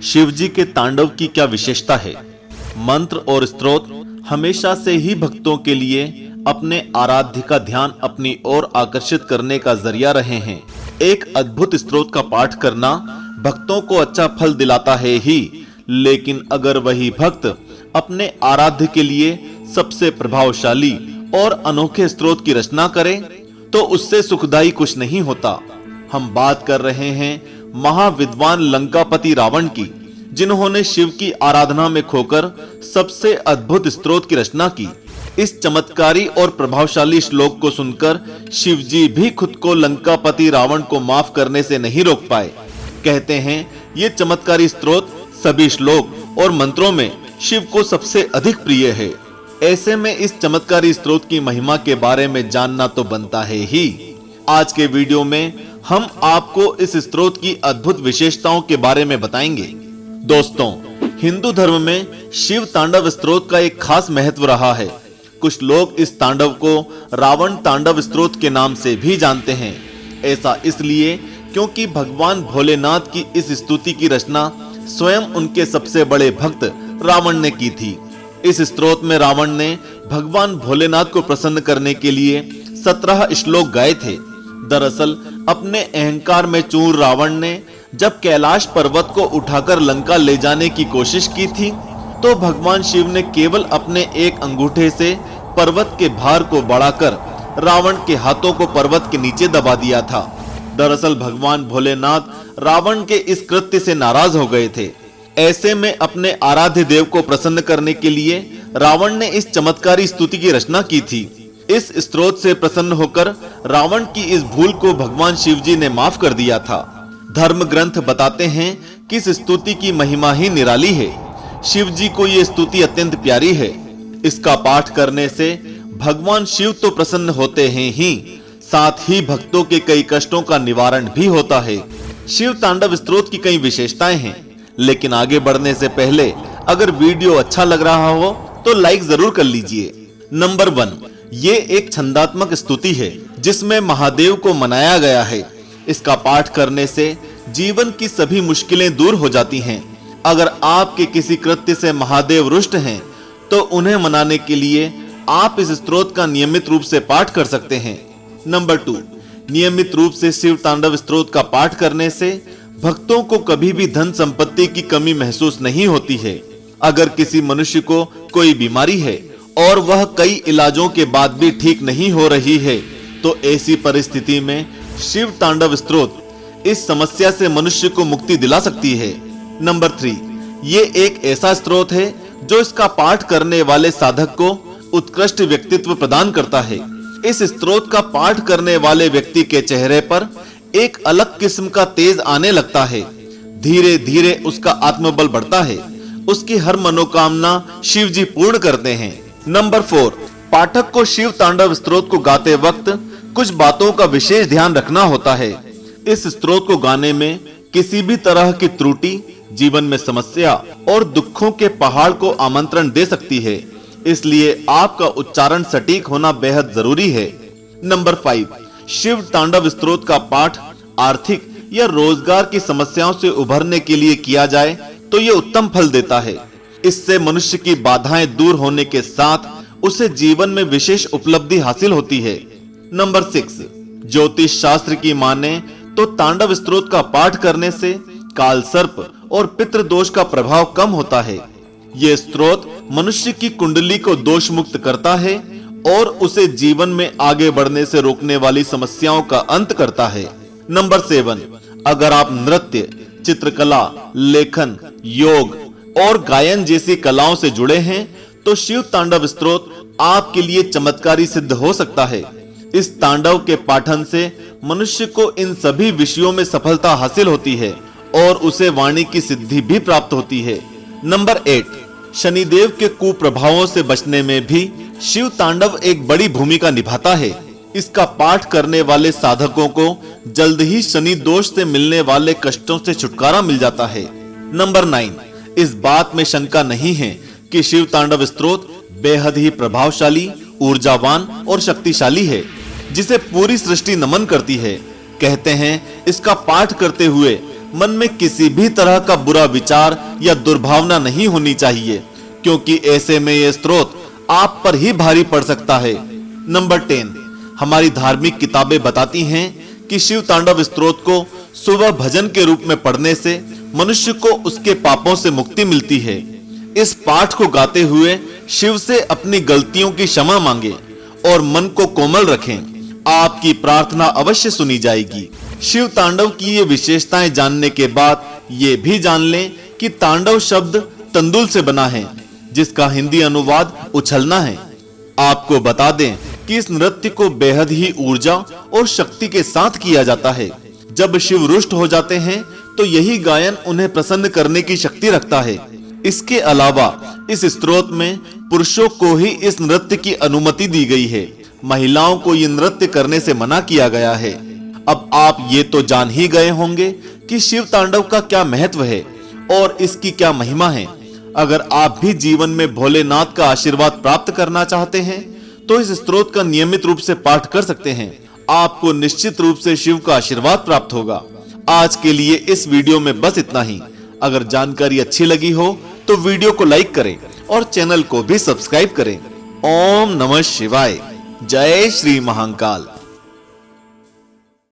शिव जी के तांडव की क्या विशेषता है? मंत्र और स्तोत्र हमेशा से ही भक्तों के लिए अपने आराध्य का ध्यान अपनी ओर आकर्षित करने का जरिया रहे हैं। एक अद्भुत स्तोत्र का पाठ करना भक्तों को अच्छा फल दिलाता है ही, लेकिन अगर वही भक्त अपने आराध्य के लिए सबसे प्रभावशाली और अनोखे स्तोत्र की रचना करे तो उससे सुखदायी कुछ नहीं होता। हम बात कर रहे हैं महाविद्वान लंकापति रावण की, जिन्होंने शिव की आराधना में खोकर सबसे अद्भुत स्तोत्र की रचना की। इस चमत्कारी और प्रभावशाली श्लोक को सुनकर शिव जी भी खुद को लंकापति रावण को माफ करने से नहीं रोक पाए। कहते हैं ये चमत्कारी स्तोत्र सभी श्लोक और मंत्रों में शिव को सबसे अधिक प्रिय है। ऐसे में इस चमत्कारी स्तोत्र की महिमा के बारे में जानना तो बनता है ही। आज के वीडियो में हम आपको इस स्तोत्र की अद्भुत विशेषताओं के बारे में बताएंगे। दोस्तों, हिंदू धर्म में शिव तांडव स्तोत्र का एक खास महत्व रहा है। कुछ लोग इस तांडव को रावण तांडव स्तोत्र के नाम से भी जानते हैं। ऐसा इसलिए क्योंकि भगवान भोलेनाथ की इस स्तुति की रचना स्वयं उनके सबसे बड़े भक्त रावण ने की थी। इस स्तोत्र में रावण ने भगवान भोलेनाथ को प्रसन्न करने के लिए 17 श्लोक गाए थे। दरअसल अपने अहंकार में चूर रावण ने जब कैलाश पर्वत को उठाकर लंका ले जाने की कोशिश की थी तो भगवान शिव ने केवल अपने एक अंगूठे से पर्वत के भार को बढ़ाकर रावण के हाथों को पर्वत के नीचे दबा दिया था। दरअसल भगवान भोलेनाथ रावण के इस कृत्य से नाराज हो गए थे। ऐसे में अपने आराध्य देव को प्रसन्न करने के लिए रावण ने इस चमत्कारी स्तुति की रचना की थी। इस स्तोत्र से प्रसन्न होकर रावण की इस भूल को भगवान शिव जी ने माफ कर दिया था। धर्म ग्रंथ बताते हैं कि इस स्तुति की महिमा ही निराली है। शिव जी को ये स्तुति अत्यंत प्यारी है। इसका पाठ करने से भगवान शिव तो प्रसन्न होते हैं ही, साथ ही भक्तों के कई कष्टों का निवारण भी होता है। शिव तांडव स्तोत्र की कई विशेषताएं हैं, लेकिन आगे बढ़ने से पहले अगर वीडियो अच्छा लग रहा हो तो लाइक जरूर कर लीजिए। नंबर 1, ये एक छंदात्मक स्तुति है जिसमें महादेव को मनाया गया है। इसका पाठ करने से जीवन की सभी मुश्किलें दूर हो जाती हैं। अगर आपके किसी कृत्य से महादेव रुष्ट हैं तो उन्हें मनाने के लिए आप इस स्तोत्र का नियमित रूप से पाठ कर सकते हैं। नंबर 2, नियमित रूप से शिव तांडव स्तोत्र का पाठ करने से भक्तों को कभी भी धन संपत्ति की कमी महसूस नहीं होती है। अगर किसी मनुष्य को कोई बीमारी है और वह कई इलाजों के बाद भी ठीक नहीं हो रही है तो ऐसी परिस्थिति में शिव तांडव स्तोत्र इस समस्या से मनुष्य को मुक्ति दिला सकती है। नंबर 3, ये एक ऐसा स्तोत्र है जो इसका पाठ करने वाले साधक को उत्कृष्ट व्यक्तित्व प्रदान करता है। इस स्तोत्र का पाठ करने वाले व्यक्ति के चेहरे पर एक अलग किस्म का तेज आने लगता है। धीरे धीरे उसका आत्मबल बढ़ता है। उसकी हर मनोकामना शिव जी पूर्ण करते हैं। नंबर 4, पाठक को शिव तांडव स्तोत्र को गाते वक्त कुछ बातों का विशेष ध्यान रखना होता है। इस स्तोत्र को गाने में किसी भी तरह की त्रुटि जीवन में समस्या और दुखों के पहाड़ को आमंत्रण दे सकती है, इसलिए आपका उच्चारण सटीक होना बेहद जरूरी है। नंबर 5, शिव तांडव स्तोत्र का पाठ आर्थिक या रोजगार की समस्याओं से उभरने के लिए किया जाए तो यह उत्तम फल देता है। इससे मनुष्य की बाधाएं दूर होने के साथ उसे जीवन में विशेष उपलब्धि हासिल होती है। नंबर 6, ज्योतिष शास्त्र की माने तो तांडव स्तोत्र का पाठ करने से काल सर्प और पितृ दोष का प्रभाव कम होता है। यह स्तोत्र मनुष्य की कुंडली को दोष मुक्त करता है और उसे जीवन में आगे बढ़ने से रोकने वाली समस्याओं का अंत करता है। नंबर 7, अगर आप नृत्य, चित्रकला, लेखन, योग और गायन जैसी कलाओं से जुड़े हैं तो शिव तांडव स्तोत्र आपके लिए चमत्कारी सिद्ध हो सकता है। इस तांडव के पाठन से मनुष्य को इन सभी विषयों में सफलता हासिल होती है और उसे वाणी की सिद्धि भी प्राप्त होती है। नंबर 8, शनिदेव के कुप्रभावों से बचने में भी शिव तांडव एक बड़ी भूमिका निभाता है। इसका पाठ करने वाले साधकों को जल्द ही शनि दोष से मिलने वाले कष्टों से छुटकारा मिल जाता है। नंबर 9, इस बात में शंका नहीं है कि शिव तांडव स्तोत्र बेहद ही प्रभावशाली, ऊर्जावान और शक्तिशाली है, जिसे पूरी सृष्टि नमन करती है। कहते हैं इसका पाठ करते हुए मन में किसी भी तरह का बुरा विचार या दुर्भावना नहीं होनी चाहिए, क्योंकि ऐसे में यह स्तोत्र आप पर ही भारी पड़ सकता है। नंबर 10, हमारी धार्मिक किताबें बताती हैं कि शिव तांडव स्तोत्र को सुबह भजन के रूप में पढ़ने से मनुष्य को उसके पापों से मुक्ति मिलती है। इस पाठ को गाते हुए शिव से अपनी गलतियों की क्षमा मांगे और मन को कोमल रखें। आपकी प्रार्थना अवश्य सुनी जाएगी। शिव तांडव की ये विशेषताएं जानने के बाद ये भी जान लें कि तांडव शब्द तंदुल से बना है, जिसका हिंदी अनुवाद उछलना है। आपको बता दें कि इस नृत्य को बेहद ही ऊर्जा और शक्ति के साथ किया जाता है। जब शिव रुष्ट हो जाते हैं तो यही गायन उन्हें प्रसन्न करने की शक्ति रखता है। इसके अलावा इस स्तोत्र में पुरुषों को ही इस नृत्य की अनुमति दी गई है, महिलाओं को ये नृत्य करने से मना किया गया है। अब आप ये तो जान ही गए होंगे कि शिव तांडव का क्या महत्व है और इसकी क्या महिमा है। अगर आप भी जीवन में भोलेनाथ का आशीर्वाद प्राप्त करना चाहते हैं तो इस स्तोत्र का नियमित रूप से पाठ कर सकते हैं। आपको निश्चित रूप से शिव का आशीर्वाद प्राप्त होगा। आज के लिए इस वीडियो में बस इतना ही। अगर जानकारी अच्छी लगी हो तो वीडियो को लाइक करें और चैनल को भी सब्सक्राइब करें। ओम नमः शिवाय। जय श्री महाकाल।